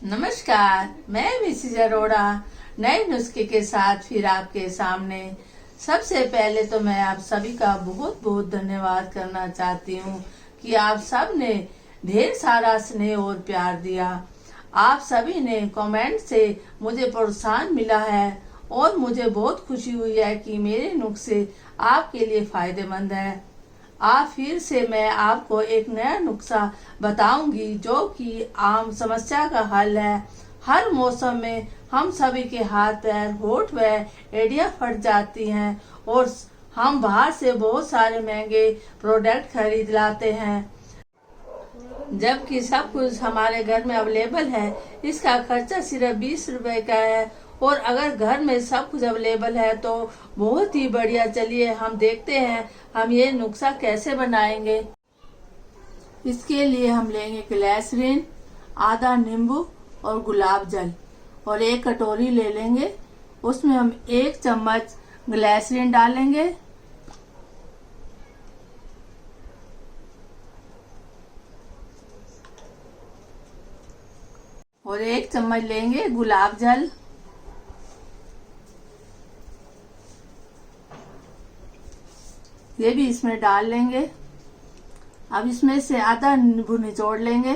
नमस्कार, मैं मिसिज अरोड़ा नए नुस्खे के साथ फिर आपके सामने। सबसे पहले तो मैं आप सभी का बहुत बहुत धन्यवाद करना चाहती हूँ कि आप सब ने ढेर सारा स्नेह और प्यार दिया। आप सभी ने कमेंट से मुझे प्रोत्साहन मिला है और मुझे बहुत खुशी हुई है कि मेरे नुस्खे आपके लिए फायदेमंद है। आज फिर से मैं आपको एक नया नुस्खा बताऊंगी जो कि आम समस्या का हल है। हर मौसम में हम सभी के हाथ पैर होठ व एड़ियां फट जाती हैं और हम बाहर से बहुत सारे महंगे प्रोडक्ट खरीद लाते हैं, जबकि सब कुछ हमारे घर में अवेलेबल है। इसका खर्चा सिर्फ 20 रुपए का है और अगर घर में सब कुछ अवेलेबल है तो बहुत ही बढ़िया। चलिए हम देखते हैं हम ये नुस्खा कैसे बनाएंगे। इसके लिए हम लेंगे ग्लिसरीन, आधा नींबू और गुलाब जल और एक कटोरी ले लेंगे। उसमें हम 1 चम्मच ग्लिसरीन डालेंगे और 1 चम्मच लेंगे गुलाब जल। ये भी इसमें डाल लेंगे। अब इसमें से आधा नींबू निचोड़ लेंगे।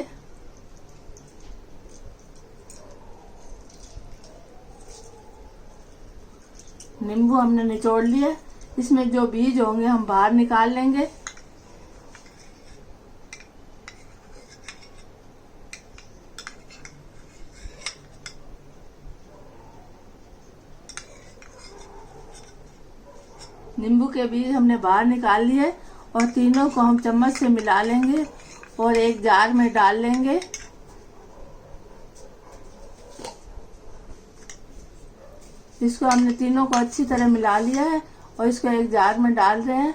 नींबू हमने निचोड़ लिया, इसमें जो बीज होंगे हम बाहर निकाल लेंगे। नींबू के बीज हमने बाहर निकाल लिए और तीनों को हम चम्मच से मिला लेंगे और एक जार में डाल लेंगे। इसको हमने तीनों को अच्छी तरह मिला लिया है और इसको एक जार में डाल रहे हैं।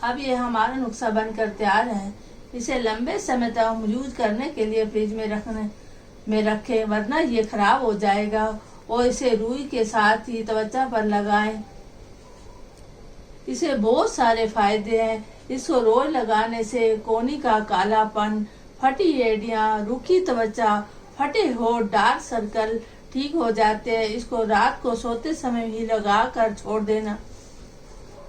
अब ये हमारा नुस्खा बनकर तैयार है। इसे लंबे समय तक हम यूज करने के लिए फ्रिज में रखें, वरना ये खराब हो जाएगा। और इसे रुई के साथ ही त्वचा पर लगाएं। इसे बहुत सारे फायदे हैं। इसको रोज लगाने से कोहनी का कालापन, फटी एड़ियां, रूखी त्वचा, फटे होठ, डार्क सर्कल ठीक हो जाते हैं। इसको रात को सोते समय ही लगा कर छोड़ देना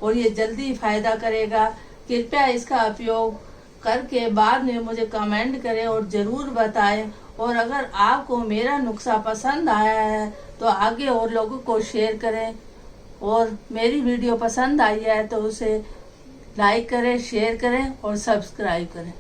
और ये जल्दी फायदा करेगा। कृपया इसका उपयोग करके बाद में मुझे कमेंट करें और जरूर बताएं। और अगर आपको मेरा नुस्खा पसंद आया है तो आगे और लोगों को शेयर करें और मेरी वीडियो पसंद आई है तो उसे लाइक करें, शेयर करें और सब्सक्राइब करें।